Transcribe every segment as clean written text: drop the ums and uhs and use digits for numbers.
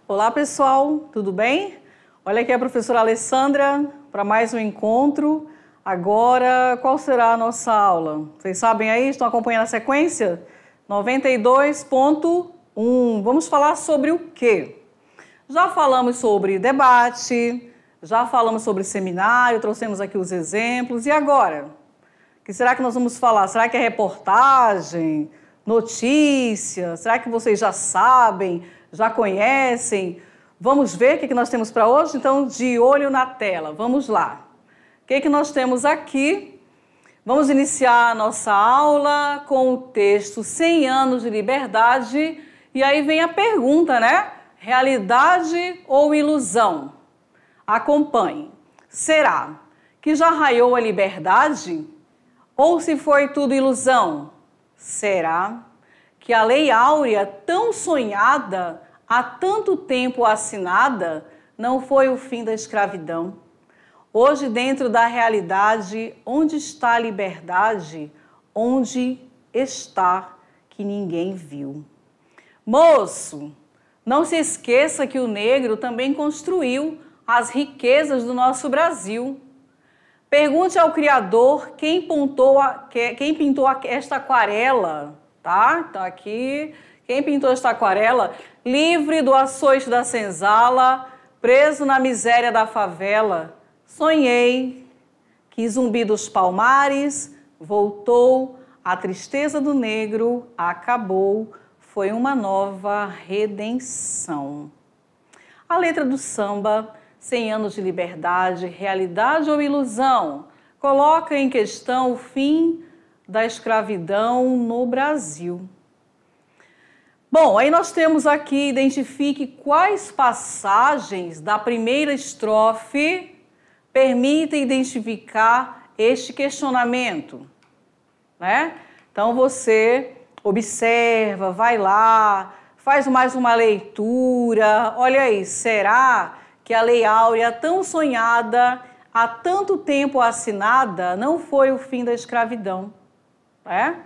Olá pessoal, tudo bem? Olha aqui a professora Alessandra para mais um encontro. Agora, qual será a nossa aula? Vocês sabem aí? Estão acompanhando a sequência? 92.1. Vamos falar sobre o quê? Já falamos sobre debate, já falamos sobre seminário, trouxemos aqui os exemplos. E agora? O que será que nós vamos falar? Será que é reportagem? Notícia? Será que vocês já sabem? Já conhecem? Vamos ver o que nós temos para hoje? Então, de olho na tela, vamos lá. O que nós temos aqui? Vamos iniciar a nossa aula com o texto 100 anos de liberdade. E aí vem a pergunta, né? Realidade ou ilusão? Acompanhe. Será que já raiou a liberdade? Ou se foi tudo ilusão? Será que a Lei Áurea, tão sonhada, há tanto tempo assinada, não foi o fim da escravidão? Hoje, dentro da realidade, onde está a liberdade? Onde está que ninguém viu? Moço, não se esqueça que o negro também construiu as riquezas do nosso Brasil. Pergunte ao Criador quem pintou esta aquarela, tá? Então aqui, quem pintou esta aquarela? Livre do açoite da senzala, preso na miséria da favela. Sonhei que Zumbi dos Palmares voltou, a tristeza do negro acabou, foi uma nova redenção. A letra do samba, 100 anos de liberdade, realidade ou ilusão, coloca em questão o fim da escravidão no Brasil. Bom, aí nós temos aqui, identifique quais passagens da primeira estrofe permitem identificar este questionamento, né? Então você observa, vai lá, faz mais uma leitura, olha aí, será que a Lei Áurea, tão sonhada, há tanto tempo assinada, não foi o fim da escravidão? Né?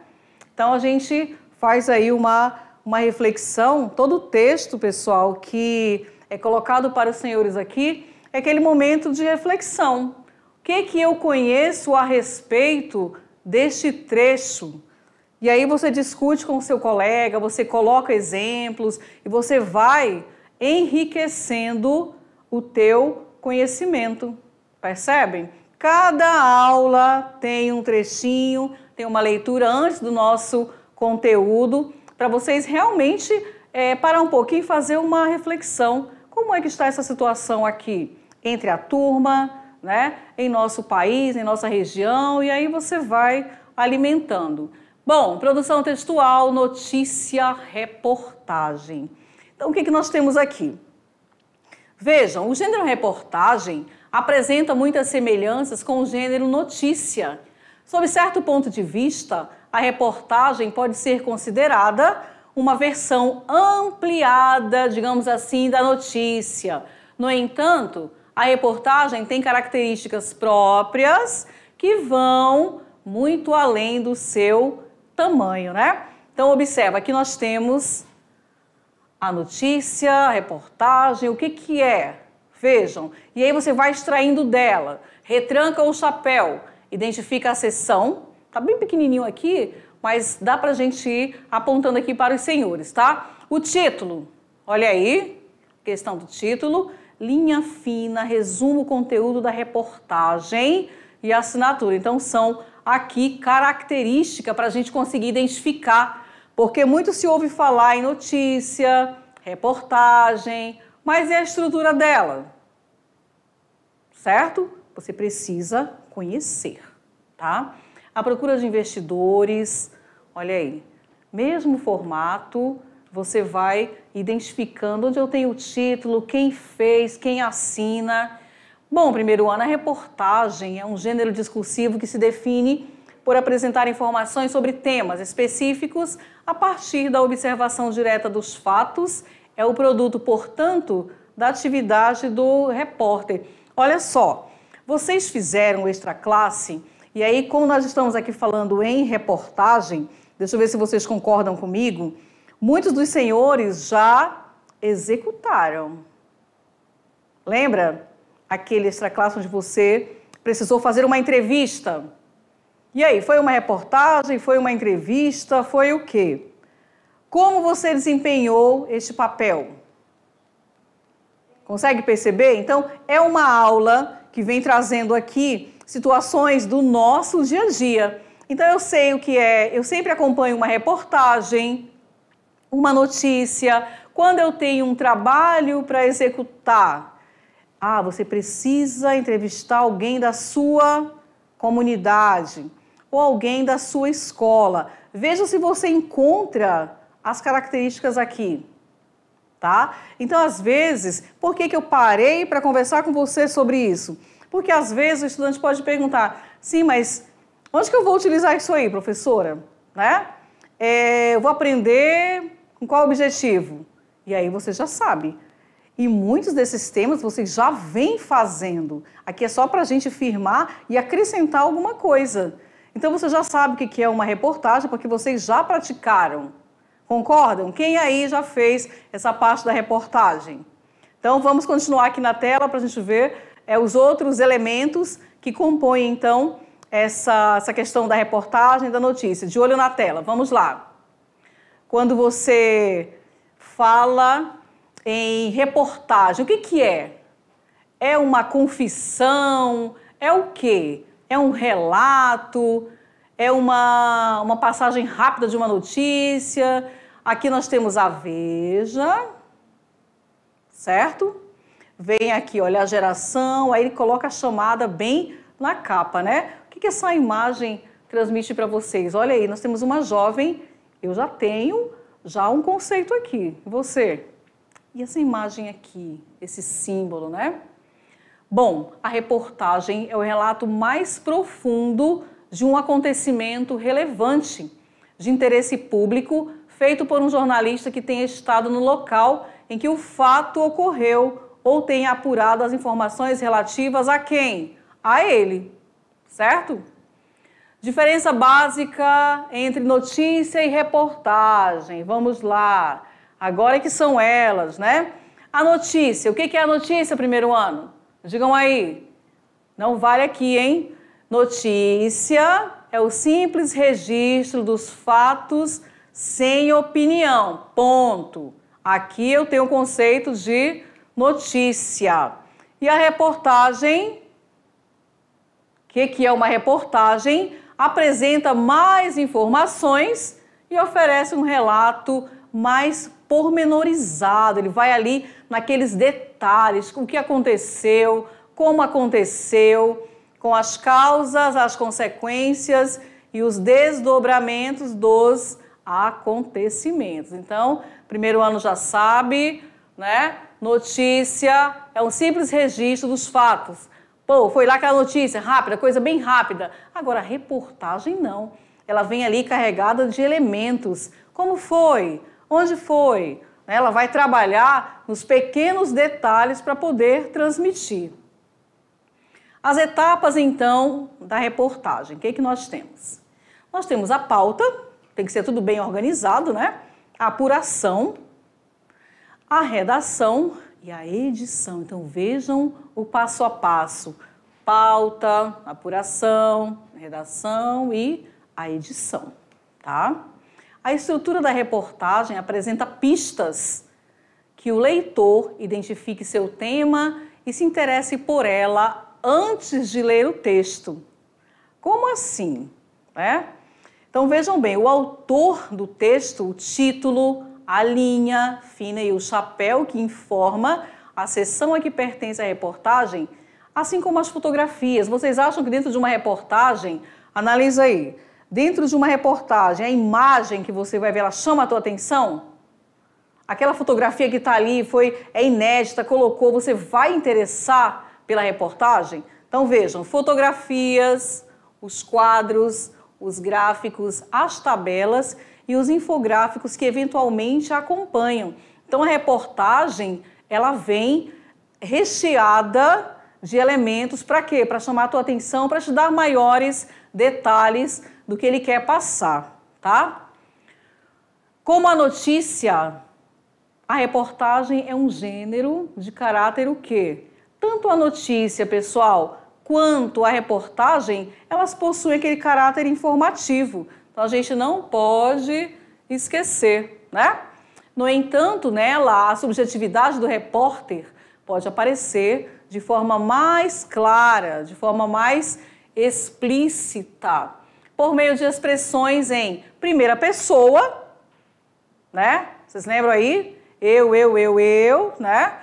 Então a gente faz aí uma reflexão, todo o texto, pessoal, que é colocado para os senhores aqui, é aquele momento de reflexão. O que eu conheço a respeito deste trecho? E aí você discute com o seu colega, você coloca exemplos e você vai enriquecendo o teu conhecimento, percebem? Cada aula tem um trechinho, tem uma leitura antes do nosso conteúdo, para vocês realmente parar um pouquinho e fazer uma reflexão. Como é que está essa situação aqui entre a turma, né, em nosso país, em nossa região, e aí você vai alimentando. Bom, produção textual, notícia, reportagem. Então, o que nós temos aqui? Vejam, o gênero reportagem apresenta muitas semelhanças com o gênero notícia. Sob certo ponto de vista, a reportagem pode ser considerada uma versão ampliada, digamos assim, da notícia. No entanto, a reportagem tem características próprias que vão muito além do seu tamanho, né? Então, observa, aqui nós temos a notícia, a reportagem, o que é? Vejam, e aí você vai extraindo dela. Retranca o chapéu, identifica a seção, tá bem pequenininho aqui, mas dá pra gente ir apontando aqui para os senhores, tá? O título, olha aí, questão do título, linha fina, resumo o conteúdo da reportagem e assinatura. Então são aqui características para a gente conseguir identificar, porque muito se ouve falar em notícia, reportagem, mas e a estrutura dela? Certo? Você precisa conhecer, tá? A procura de investidores, olha aí, mesmo formato, você vai identificando onde eu tenho o título, quem fez, quem assina. Bom, primeiro ano, a reportagem é um gênero discursivo que se define por apresentar informações sobre temas específicos a partir da observação direta dos fatos. É o produto, portanto, da atividade do repórter. Olha só, vocês fizeram o extra classe e aí, como nós estamos aqui falando em reportagem, deixa eu ver se vocês concordam comigo, muitos dos senhores já executaram. Lembra aquele extraclasse onde você precisou fazer uma entrevista? E aí, foi uma reportagem, foi uma entrevista, foi o quê? Como você desempenhou este papel? Consegue perceber? Então, é uma aula que vem trazendo aqui situações do nosso dia a dia. Então, eu sei o que é, eu sempre acompanho uma reportagem, uma notícia, quando eu tenho um trabalho para executar. Ah, você precisa entrevistar alguém da sua comunidade ou alguém da sua escola. Veja se você encontra as características aqui, tá? Então, às vezes, por que eu parei para conversar com você sobre isso? Porque, às vezes, o estudante pode perguntar, sim, mas onde que eu vou utilizar isso aí, professora? Né? Eu vou aprender com qual objetivo? E aí você já sabe. E muitos desses temas você já vem fazendo. Aqui é só para a gente firmar e acrescentar alguma coisa. Então, você já sabe o que é uma reportagem, porque vocês já praticaram. Concordam? Quem aí já fez essa parte da reportagem? Então, vamos continuar aqui na tela para a gente ver os outros elementos que compõem, então, essa questão da reportagem e da notícia. De olho na tela, vamos lá. Quando você fala em reportagem, o que é? É uma confissão? É o quê? É um relato? É uma passagem rápida de uma notícia? Aqui nós temos a Veja, certo? Vem aqui, olha, a geração, aí ele coloca a chamada bem na capa, né? O que essa imagem transmite para vocês? Olha aí, nós temos uma jovem, eu já tenho um conceito aqui. E você? E essa imagem aqui, esse símbolo, né? Bom, a reportagem é o relato mais profundo de um acontecimento relevante, de interesse público, feito por um jornalista que tenha estado no local em que o fato ocorreu ou tenha apurado as informações relativas a quem? A ele, certo? Diferença básica entre notícia e reportagem. Vamos lá. Agora que são elas, né? A notícia. O que é a notícia, primeiro ano? Digam aí. Não vale aqui, hein? Notícia é o simples registro dos fatos sem opinião. Ponto. Aqui eu tenho o conceito de notícia. E a reportagem? O que é uma reportagem? Apresenta mais informações e oferece um relato mais pormenorizado. Ele vai ali naqueles detalhes, o que aconteceu, como aconteceu, com as causas, as consequências e os desdobramentos dos acontecimentos. Então, primeiro ano já sabe, né? Notícia é um simples registro dos fatos. Pô, foi lá aquela notícia rápida, coisa bem rápida. Agora, a reportagem não. Ela vem ali carregada de elementos. Como foi? Onde foi? Ela vai trabalhar nos pequenos detalhes para poder transmitir. As etapas, então, da reportagem. O que nós temos? Nós temos a pauta, tem que ser tudo bem organizado, né? A apuração, a redação e a edição. Então, vejam o passo a passo. Pauta, apuração, redação e a edição, tá? A estrutura da reportagem apresenta pistas que o leitor identifique seu tema e se interesse por ela antes de ler o texto. Como assim? Então, vejam bem, o autor do texto, o título, a linha fina e o chapéu que informa a seção a que pertence a reportagem, assim como as fotografias. Vocês acham que dentro de uma reportagem, analisa aí, dentro de uma reportagem, a imagem que você vai ver, ela chama a tua atenção? Aquela fotografia que está ali é inédita, colocou, você vai interessar pela reportagem? Então vejam, fotografias, os quadros, os gráficos, as tabelas e os infográficos que eventualmente acompanham. Então a reportagem, ela vem recheada de elementos para quê? Para chamar a tua atenção, para te dar maiores detalhes do que ele quer passar, tá? Como a notícia, a reportagem é um gênero de caráter o quê? Tanto a notícia, pessoal, quanto a reportagem, elas possuem aquele caráter informativo. Então, a gente não pode esquecer, né? No entanto, nela, a subjetividade do repórter pode aparecer de forma mais clara, de forma mais explícita, por meio de expressões em primeira pessoa, né? Vocês lembram aí? Eu, né?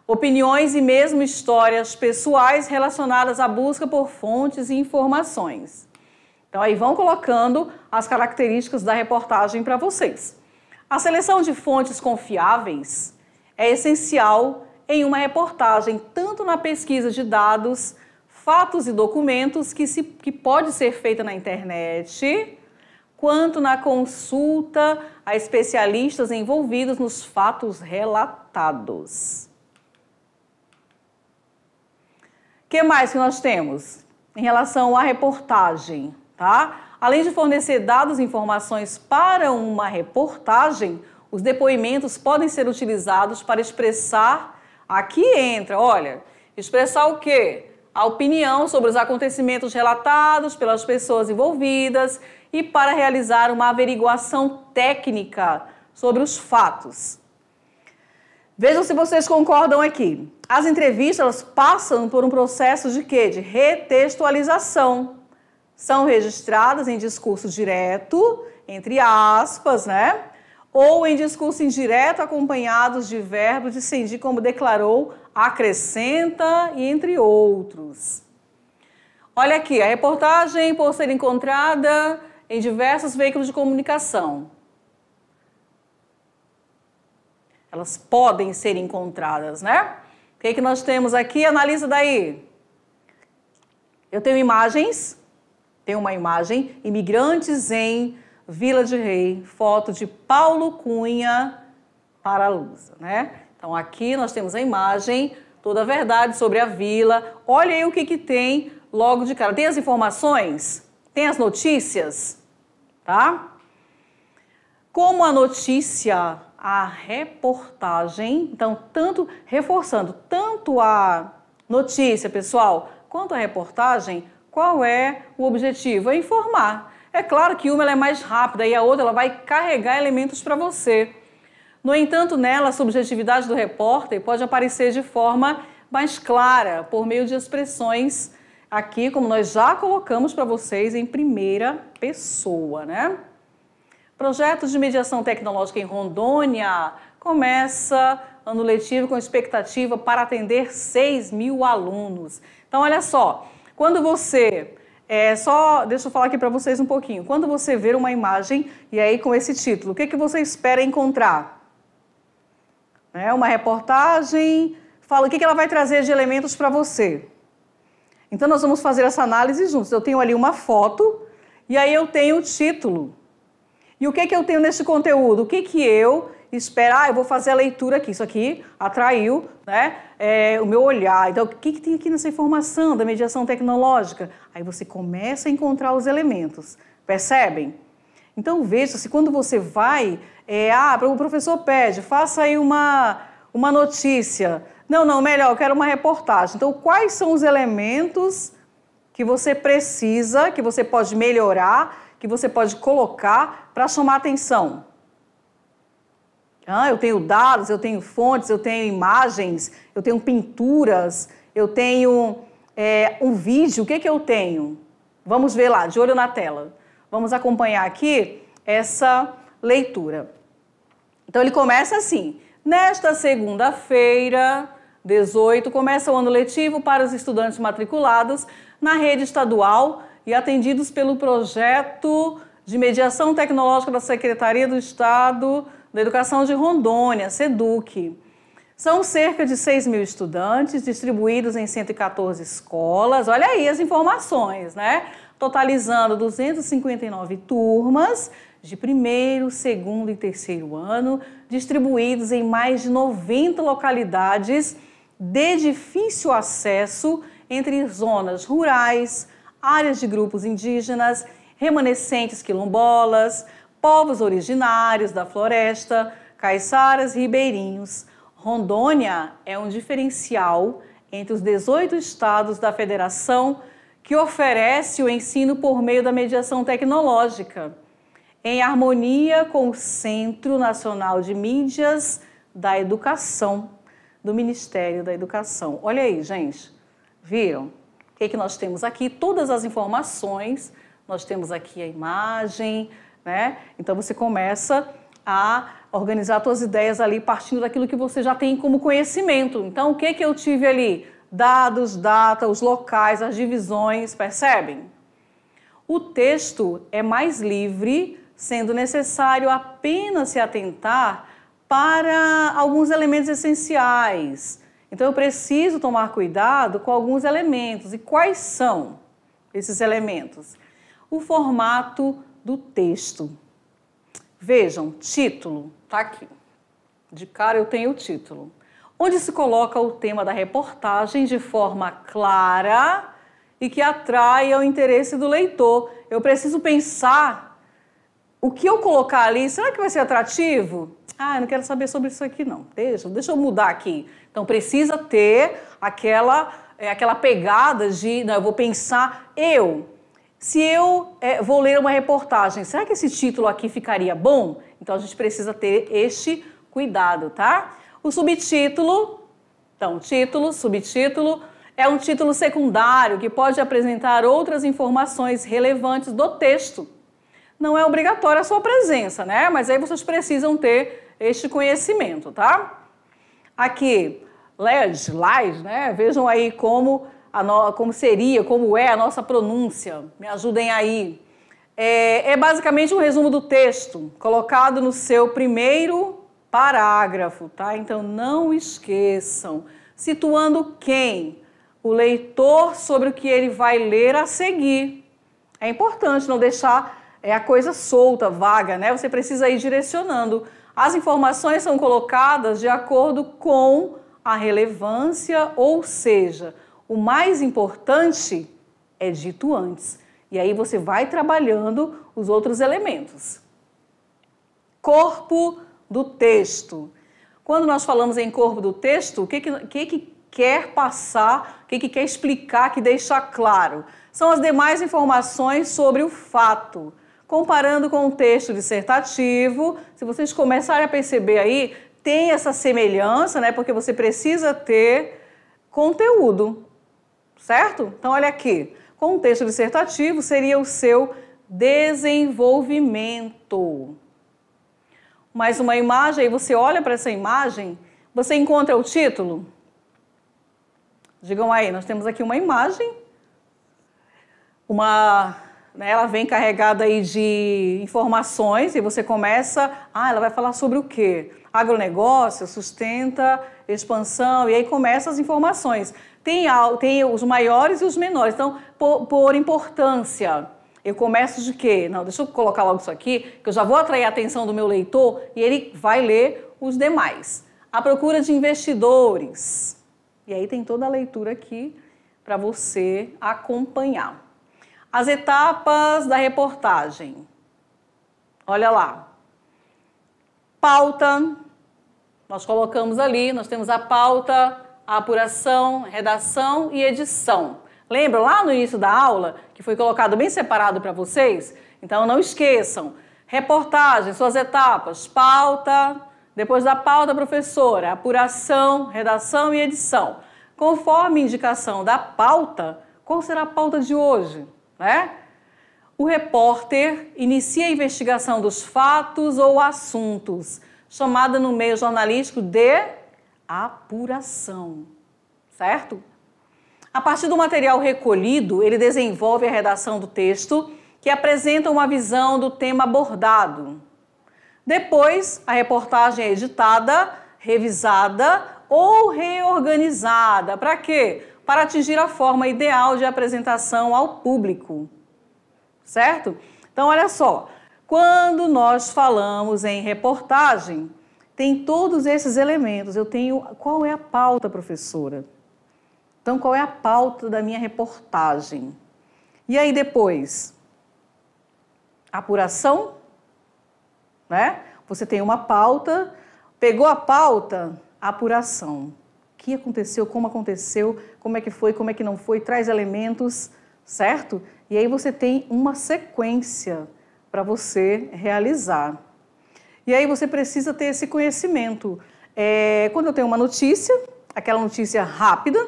Opiniões e mesmo histórias pessoais relacionadas à busca por fontes e informações. Então, aí vão colocando as características da reportagem para vocês. A seleção de fontes confiáveis é essencial em uma reportagem, tanto na pesquisa de dados, fatos e documentos que pode ser feita na internet, quanto na consulta a especialistas envolvidos nos fatos relatados. O que mais que nós temos em relação à reportagem, tá? Além de fornecer dados e informações para uma reportagem, os depoimentos podem ser utilizados para expressar, aqui entra, olha, expressar o quê? A opinião sobre os acontecimentos relatados pelas pessoas envolvidas e para realizar uma averiguação técnica sobre os fatos. Vejam se vocês concordam aqui. As entrevistas elas passam por um processo de quê? De retextualização. São registradas em discurso direto, entre aspas, né? Ou em discurso indireto acompanhados de verbo de sentir, como declarou, acrescenta e entre outros. Olha aqui, a reportagem por ser encontrada em diversos veículos de comunicação. Elas podem ser encontradas, né? O que nós temos aqui? Analisa daí. Eu tenho imagens, tem uma imagem, imigrantes em Vila de Rei, foto de Paulo Cunha para a Lusa, né? Então aqui nós temos a imagem, toda a verdade sobre a vila. Olha aí o que tem logo de cara. Tem as informações? Tem as notícias? Tá? Como a notícia, a reportagem, então reforçando tanto a notícia, pessoal, quanto a reportagem, qual é o objetivo? É informar. É claro que uma ela é mais rápida e a outra ela vai carregar elementos para você. No entanto, nela, a subjetividade do repórter pode aparecer de forma mais clara, por meio de expressões aqui, como nós já colocamos para vocês, em primeira pessoa, né? Projetos de mediação tecnológica em Rondônia começa ano letivo com expectativa para atender 6.000 alunos. Então, olha só, quando você... deixa eu falar aqui para vocês um pouquinho. Quando você ver uma imagem, e aí com esse título, o que você espera encontrar? Uma reportagem, fala o que ela vai trazer de elementos para você. Então, nós vamos fazer essa análise juntos. Eu tenho ali uma foto, e aí eu tenho o título. E o que eu tenho nesse conteúdo? O que eu espero? Eu vou fazer a leitura aqui. Isso aqui atraiu, né, o meu olhar. Então, o que tem aqui nessa informação da mediação tecnológica? Aí você começa a encontrar os elementos. Percebem? Então, veja-se, quando você vai... o professor pede, faça aí uma notícia. Não, melhor, eu quero uma reportagem. Então, quais são os elementos que você precisa, que você pode melhorar, que você pode colocar para chamar atenção? Eu tenho dados, eu tenho fontes, eu tenho imagens, eu tenho pinturas, eu tenho um vídeo. O que eu tenho? Vamos ver lá, de olho na tela. Vamos acompanhar aqui essa leitura. Então, ele começa assim. Nesta segunda-feira, 18, começa o ano letivo para os estudantes matriculados na rede estadual e atendidos pelo projeto de mediação tecnológica da Secretaria do Estado da Educação de Rondônia, SEDUC. São cerca de 6.000 estudantes distribuídos em 114 escolas. Olha aí as informações, né? Totalizando 259 turmas de primeiro, segundo e terceiro ano, distribuídos em mais de 90 localidades de difícil acesso entre zonas rurais, áreas de grupos indígenas, remanescentes quilombolas, povos originários da floresta, Caiçaras, ribeirinhos. Rondônia é um diferencial entre os 18 estados da federação que oferece o ensino por meio da mediação tecnológica, em harmonia com o Centro Nacional de Mídias da Educação, do Ministério da Educação. Olha aí, gente, viram? O que nós temos aqui? Todas as informações, nós temos aqui a imagem, né? Então você começa a organizar suas ideias ali partindo daquilo que você já tem como conhecimento. Então, o que eu tive ali? Dados, data, os locais, as divisões, percebem? O texto é mais livre, sendo necessário apenas se atentar para alguns elementos essenciais. Então, eu preciso tomar cuidado com alguns elementos. E quais são esses elementos? O formato do texto. Vejam, título, tá aqui. De cara eu tenho o título. Onde se coloca o tema da reportagem de forma clara e que atrai o interesse do leitor. Eu preciso pensar o que eu colocar ali, será que vai ser atrativo? Ah, eu não quero saber sobre isso aqui não. Deixa eu mudar aqui. Então precisa ter aquela pegada de, não, eu vou pensar, se eu vou ler uma reportagem, será que esse título aqui ficaria bom? Então a gente precisa ter este cuidado, tá? O subtítulo, então título, subtítulo, é um título secundário que pode apresentar outras informações relevantes do texto. Não é obrigatória a sua presença, né? Mas aí vocês precisam ter este conhecimento, tá? Aqui, LED, né? Vejam aí como é a nossa pronúncia. Me ajudem aí. É basicamente um resumo do texto, colocado no seu primeiro parágrafo, tá? Então, não esqueçam. Situando quem? O leitor sobre o que ele vai ler a seguir. É importante não deixar a coisa solta, vaga, né? Você precisa ir direcionando. As informações são colocadas de acordo com a relevância, ou seja, o mais importante é dito antes. E aí você vai trabalhando os outros elementos. Corpo do texto. Quando nós falamos em corpo do texto, o que quer passar, o que quer explicar, que deixar claro? São as demais informações sobre o fato. Comparando com o texto dissertativo, se vocês começarem a perceber aí, tem essa semelhança, né? Porque você precisa ter conteúdo, certo? Então, olha aqui. Com o texto dissertativo seria o seu desenvolvimento. Mais uma imagem, aí você olha para essa imagem, você encontra o título? Digam aí, nós temos aqui uma imagem, ela vem carregada aí de informações e você começa, ela vai falar sobre o quê? Agronegócio, sustenta, expansão, e aí começam as informações. Tem os maiores e os menores, então, por importância, eu começo de quê? Não, deixa eu colocar logo isso aqui, que eu já vou atrair a atenção do meu leitor e ele vai ler os demais. A procura de investidores. E aí tem toda a leitura aqui para você acompanhar. As etapas da reportagem. Olha lá. Pauta. Nós colocamos ali, nós temos a pauta, a apuração, redação e edição. Lembram lá no início da aula, que foi colocado bem separado para vocês? Então não esqueçam. Reportagem, suas etapas, pauta, depois da pauta, professora, apuração, redação e edição. Conforme indicação da pauta, qual será a pauta de hoje? Né? O repórter inicia a investigação dos fatos ou assuntos, chamada no meio jornalístico de apuração, certo? A partir do material recolhido, ele desenvolve a redação do texto, que apresenta uma visão do tema abordado. Depois, a reportagem é editada, revisada ou reorganizada. Para quê? Para atingir a forma ideal de apresentação ao público, certo? Então, olha só, quando nós falamos em reportagem, tem todos esses elementos. Eu tenho, qual é a pauta, professora? Então, qual é a pauta da minha reportagem? E aí depois, apuração, né? Você tem uma pauta, Pegou a pauta? Apuração. O que aconteceu, como é que foi, como é que não foi, traz elementos, certo? E aí você tem uma sequência para você realizar. E aí você precisa ter esse conhecimento. Quando eu tenho uma notícia, aquela notícia rápida,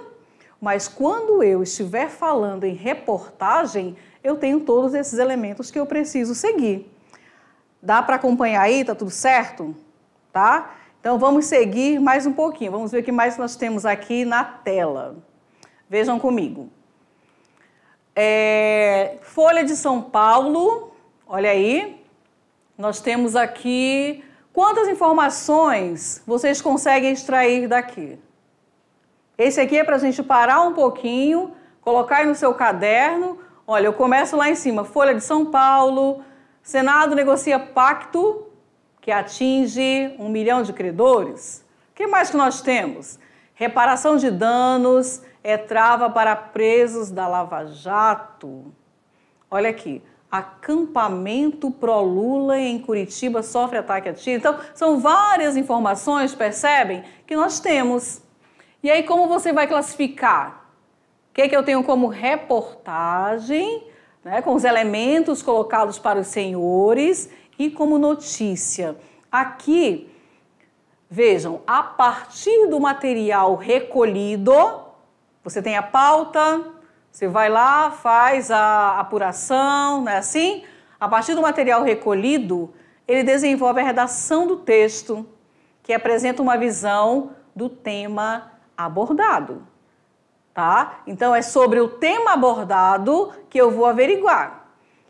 mas quando eu estiver falando em reportagem, eu tenho todos esses elementos que eu preciso seguir. Dá para acompanhar aí? Tá tudo certo? Tá? Então vamos seguir mais um pouquinho. Vamos ver o que mais nós temos aqui na tela. Vejam comigo. Folha de São Paulo, olha aí. Nós temos aqui... Quantas informações vocês conseguem extrair daqui? Esse aqui é para a gente parar um pouquinho, colocar aí no seu caderno. Olha, eu começo lá em cima. Folha de São Paulo, Senado negocia pacto que atinge 1 milhão de credores. O que mais que nós temos? Reparação de danos é trava para presos da Lava Jato. Olha aqui. Acampamento pró-Lula em Curitiba sofre ataque a tiro. Então, são várias informações, percebem, que nós temos. E aí, como você vai classificar? O que é que eu tenho como reportagem, né, com os elementos colocados para os senhores, e como notícia? Aqui, vejam, a partir do material recolhido, você tem a pauta, você vai lá, faz a apuração, não é assim? A partir do material recolhido, ele desenvolve a redação do texto, que apresenta uma visão do tema abordado, tá? Então, é sobre o tema abordado que eu vou averiguar.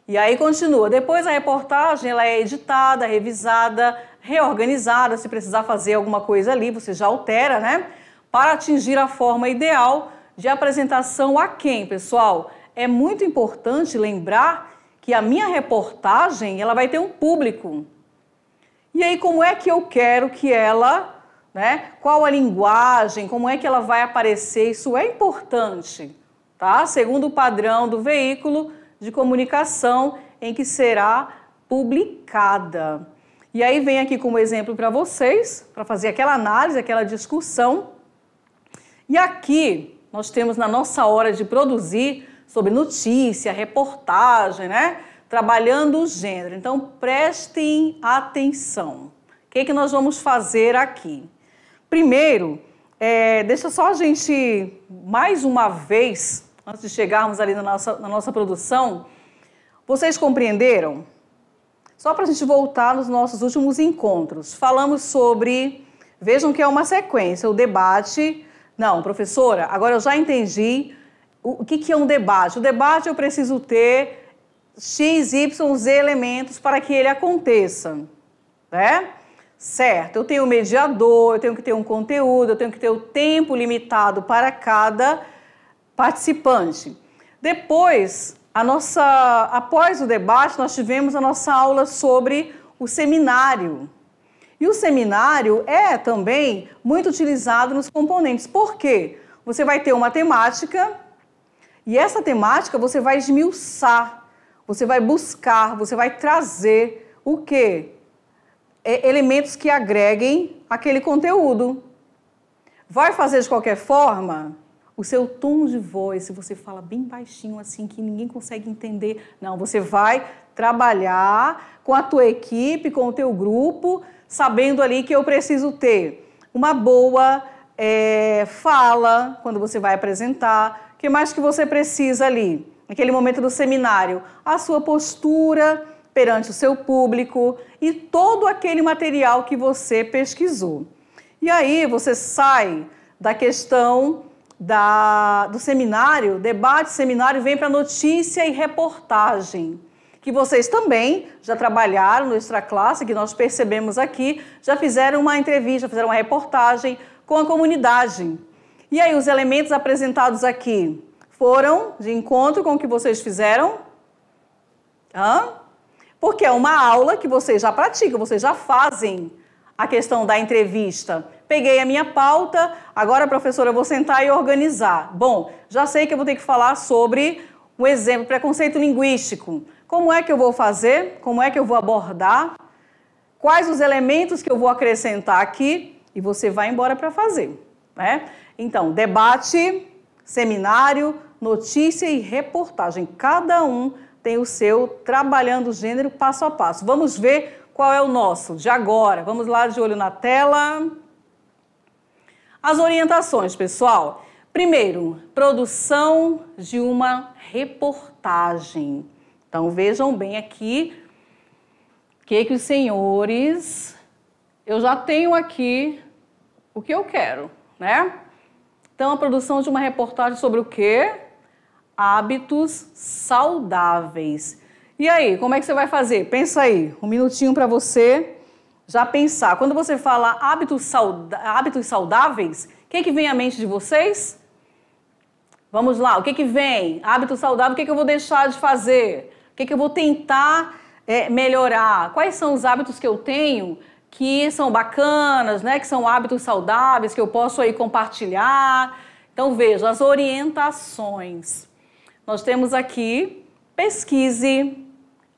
E aí continua. Depois a reportagem, ela é editada, revisada, reorganizada. Se precisar fazer alguma coisa ali, você já altera, né? Para atingir a forma ideal de apresentação a quem, pessoal? É muito importante lembrar que a minha reportagem, ela vai ter um público. E aí, como é que eu quero que ela, né? Qual a linguagem, como é que ela vai aparecer? Isso é importante, tá? Segundo o padrão do veículo de comunicação em que será publicada. E aí vem aqui como exemplo para vocês, para fazer aquela análise, aquela discussão. E aqui nós temos na nossa hora de produzir sobre notícia, reportagem, né? Trabalhando o gênero. Então, prestem atenção. O que é que nós vamos fazer aqui? Primeiro, deixa só a gente, mais uma vez, antes de chegarmos ali na nossa produção, vocês compreenderam? Só para a gente voltar nos nossos últimos encontros. Falamos sobre, vejam que é uma sequência, o debate. Não, professora, agora eu já entendi o que é um debate. O debate eu preciso ter X, Y, Z elementos para que ele aconteça, né? Certo, eu tenho um mediador, eu tenho que ter um conteúdo, eu tenho que ter o tempo limitado para cada participante. Depois, após o debate, nós tivemos a nossa aula sobre o seminário. E o seminário é também muito utilizado nos componentes. Por quê? Você vai ter uma temática e essa temática você vai esmiuçar, você vai buscar, você vai trazer o quê? Elementos que agreguem aquele conteúdo. Vai fazer de qualquer forma? O seu tom de voz, se você fala bem baixinho assim, que ninguém consegue entender, não, você vai trabalhar com a tua equipe, com o teu grupo, sabendo ali que eu preciso ter uma boa fala quando você vai apresentar. O que mais que você precisa ali? Naquele momento do seminário, a sua postura perante o seu público e todo aquele material que você pesquisou. E aí você sai da questão do seminário, debate, seminário, vem para notícia e reportagem, que vocês também já trabalharam no Extra Classe, que nós percebemos aqui, já fizeram uma entrevista, fizeram uma reportagem com a comunidade. E aí os elementos apresentados aqui foram de encontro com o que vocês fizeram? Porque é uma aula que vocês já praticam, vocês já fazem a questão da entrevista. Peguei a minha pauta, agora, professora, eu vou sentar e organizar. Bom, já sei que eu vou ter que falar sobre um exemplo, preconceito linguístico. Como é que eu vou fazer? Como é que eu vou abordar? quais os elementos que eu vou acrescentar aqui e você vai embora para fazer, né? Então, debate, seminário, notícia e reportagem. Cada um tem o seu trabalhando o gênero passo a passo. Vamos ver qual é o nosso de agora. Vamos lá, de olho na tela. As orientações, pessoal. Primeiro, produção de uma reportagem. Então, vejam bem aqui o que os senhores... Eu já tenho aqui o que eu quero, né? Então, a produção de uma reportagem sobre o quê? Hábitos saudáveis. E aí, como é que você vai fazer? Pensa aí, um minutinho para você já pensar. Quando você fala hábitos saudáveis, o que vem à mente de vocês? Vamos lá, o que vem? Hábito saudável, o que eu vou deixar de fazer? O que eu vou tentar melhorar? Quais são os hábitos que eu tenho que são bacanas, né? Que são hábitos saudáveis, que eu posso aí compartilhar? Então, veja, as orientações. Nós temos aqui, pesquise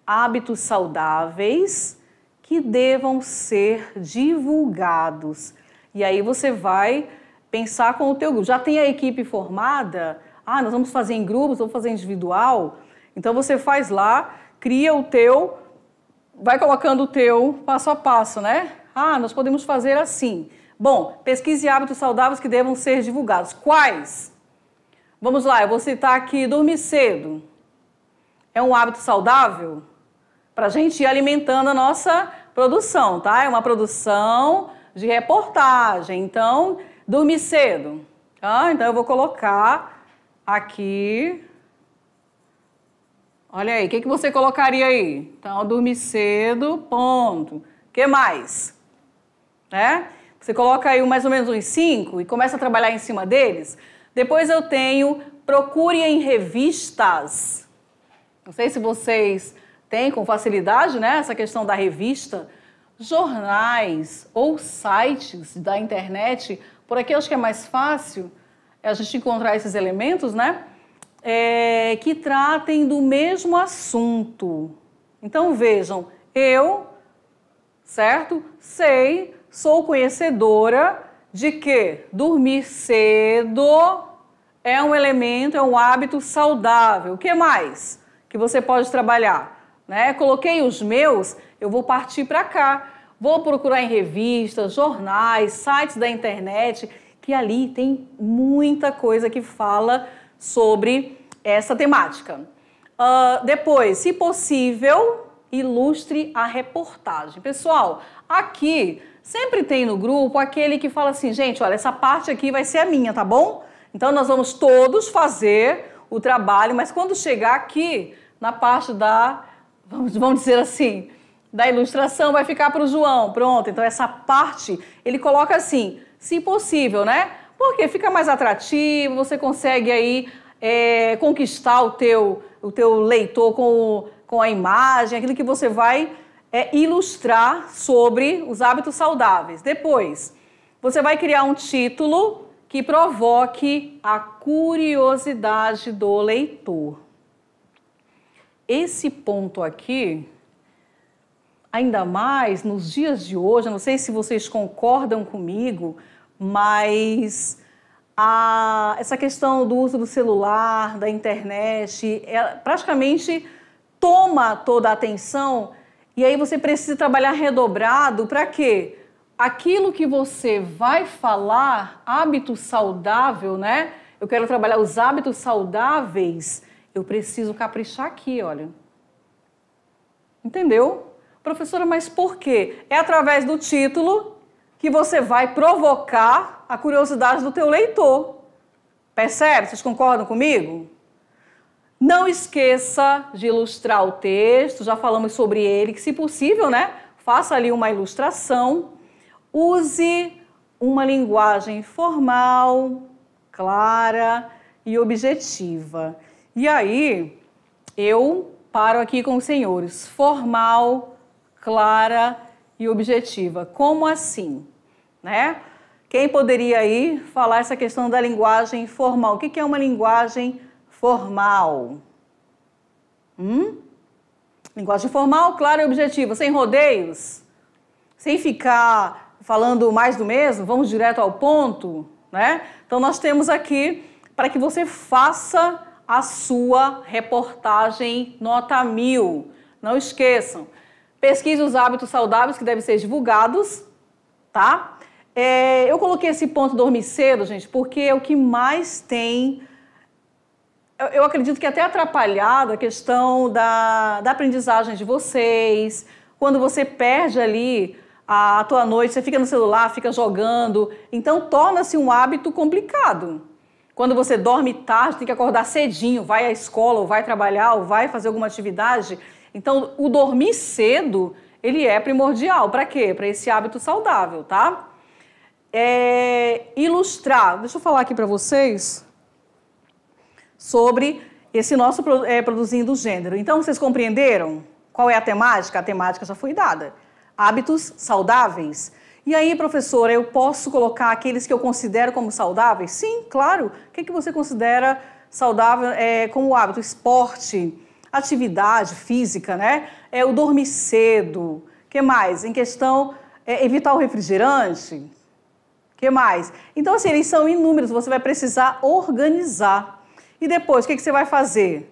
hábitos saudáveis que devam ser divulgados. E aí você vai pensar com o teu grupo. Já tem a equipe formada? Ah, nós vamos fazer em grupos, vamos fazer individual? Então você faz lá, cria o teu, vai colocando o teu passo a passo, né? Ah, nós podemos fazer assim. Bom, pesquise hábitos saudáveis que devam ser divulgados. Quais? Vamos lá, eu vou citar aqui dormir cedo. É um hábito saudável? Para a gente ir alimentando a nossa produção, tá? É uma produção de reportagem. Então, dormir cedo. Tá? Então, eu vou colocar aqui. Olha aí, o que você colocaria aí? Então, dormir cedo, ponto. O que mais? Né? Você coloca aí mais ou menos uns 5 e começa a trabalhar em cima deles. Depois eu tenho, procure em revistas. Não sei se vocês têm com facilidade, né, essa questão da revista. Jornais ou sites da internet, por aqui eu acho que é mais fácil a gente encontrar esses elementos, né, que tratem do mesmo assunto. Então vejam, eu, certo, sei, sou conhecedora de que dormir cedo é um elemento, é um hábito saudável. O que mais que você pode trabalhar? Né? Coloquei os meus, eu vou partir para cá. Vou procurar em revistas, jornais, sites da internet, que ali tem muita coisa que fala sobre essa temática. Depois, se possível, ilustre a reportagem. Pessoal, aqui sempre tem no grupo aquele que fala assim, gente, olha, essa parte aqui vai ser a minha, tá bom? Então, nós vamos todos fazer o trabalho, mas quando chegar aqui, na parte da, vamos dizer assim, da ilustração, vai ficar para o João. Pronto, então essa parte, ele coloca assim, se possível, né? Porque fica mais atrativo, você consegue aí conquistar o teu leitor com a imagem, aquilo que você vai ilustrar sobre os hábitos saudáveis. Depois, você vai criar um título que provoque a curiosidade do leitor. Esse ponto aqui, ainda mais nos dias de hoje, eu não sei se vocês concordam comigo, mas essa questão do uso do celular, da internet, praticamente toma toda a atenção e aí você precisa trabalhar redobrado para quê? Aquilo que você vai falar, hábito saudável, né? Eu quero trabalhar os hábitos saudáveis, eu preciso caprichar aqui, olha. Entendeu? Professora, mas por quê? É através do título que você vai provocar a curiosidade do teu leitor. Percebe? Vocês concordam comigo? Não esqueça de ilustrar o texto, já falamos sobre ele, que se possível, né? Faça ali uma ilustração. Use uma linguagem formal, clara e objetiva. E aí, eu paro aqui com os senhores. Formal, clara e objetiva. Como assim? Né? Quem poderia aí falar essa questão da linguagem formal? O que é uma linguagem formal? Linguagem formal, clara e objetiva, sem rodeios? sem ficar falando mais do mesmo, vamos direto ao ponto, né? Então, nós temos aqui para que você faça a sua reportagem nota 1000. Não esqueçam, pesquise os hábitos saudáveis que devem ser divulgados, tá? Eu coloquei esse ponto dormir cedo, gente, porque é o que mais tem... Eu acredito que até atrapalhado a questão da aprendizagem de vocês. Quando você perde ali a tua noite, você fica no celular, fica jogando. Então, torna-se um hábito complicado. Quando você dorme tarde, tem que acordar cedinho, vai à escola, ou vai trabalhar, ou vai fazer alguma atividade. Então, o dormir cedo, ele é primordial. Para quê? Para esse hábito saudável, tá? Ilustrar. Deixa eu falar aqui para vocês sobre esse nosso Produzindo Gênero. Então, vocês compreenderam qual é a temática? A temática já foi dada. Hábitos saudáveis. E aí, professora, eu posso colocar aqueles que eu considero como saudáveis? Sim, claro. O que você considera saudável como hábito? Esporte, atividade física, né? O dormir cedo. O que mais? Em questão, evitar o refrigerante. O que mais? Então, assim, eles são inúmeros. Você vai precisar organizar. E depois, o que você vai fazer?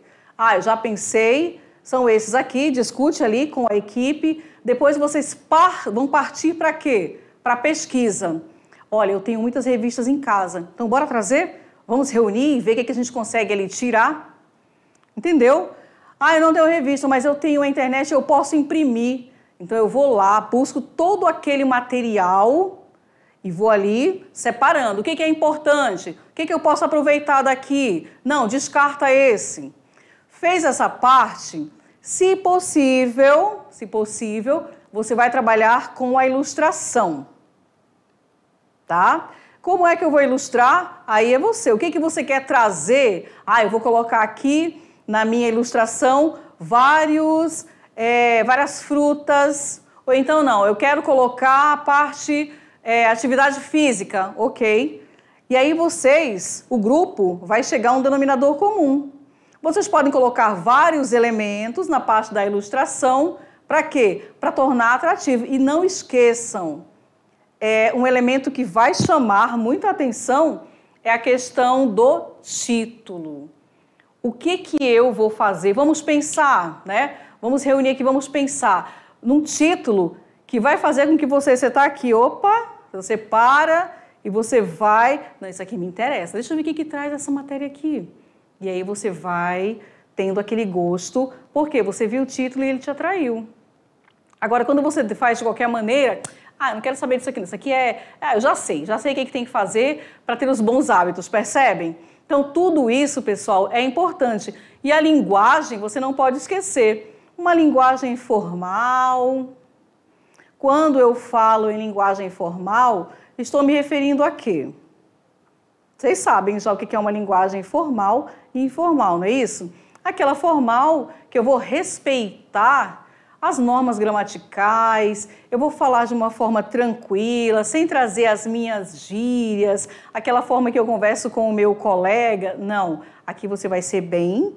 Eu já pensei, são esses aqui, discute ali com a equipe. Depois vocês vão partir para quê? Para pesquisa. Olha, eu tenho muitas revistas em casa, então bora trazer? Vamos reunir e ver o que a gente consegue ali tirar? Entendeu? Eu não tenho revista, mas eu tenho a internet, eu posso imprimir. Então eu vou lá, busco todo aquele material e vou ali separando. O que é importante? O que eu posso aproveitar daqui? Não, descarta esse. Fez essa parte? Se possível, você vai trabalhar com a ilustração. Tá? Como é que eu vou ilustrar? Aí é você. O que você quer trazer? Eu vou colocar aqui na minha ilustração várias frutas. Ou então não, eu quero colocar a parte... atividade física, ok. E aí o grupo, vai chegar a um denominador comum. Vocês podem colocar vários elementos na parte da ilustração, para quê? Para tornar atrativo. E não esqueçam, um elemento que vai chamar muita atenção é a questão do título. O que eu vou fazer? Vamos pensar, né? Vamos reunir aqui, vamos pensar num título que vai fazer com que você está aqui, você para e você vai... Não, isso aqui me interessa. Deixa eu ver o que traz essa matéria aqui. E aí você vai tendo aquele gosto, porque você viu o título e ele te atraiu. Agora, quando você faz de qualquer maneira... eu não quero saber disso aqui. Isso aqui eu já sei o que tem que fazer para ter os bons hábitos, percebem? Então, tudo isso, pessoal, é importante. E a linguagem, você não pode esquecer. Uma linguagem formal... Quando eu falo em linguagem formal, estou me referindo a quê? Vocês sabem já o que é uma linguagem formal e informal, não é isso? Aquela formal que eu vou respeitar as normas gramaticais, eu vou falar de uma forma tranquila, sem trazer as minhas gírias, aquela forma que eu converso com o meu colega. Não, aqui você vai ser bem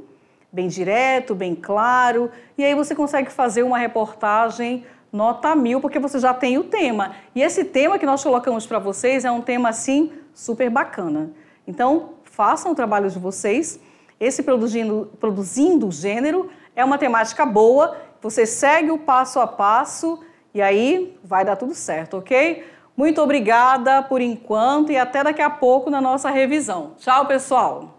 direto, bem claro, e aí você consegue fazer uma reportagem nota 1000, porque você já tem o tema. E esse tema que nós colocamos para vocês é um tema, assim, super bacana. Então, façam o trabalho de vocês. Esse Produzindo Gênero é uma temática boa. Você segue o passo a passo e aí vai dar tudo certo, ok? Muito obrigada por enquanto e até daqui a pouco na nossa revisão. Tchau, pessoal!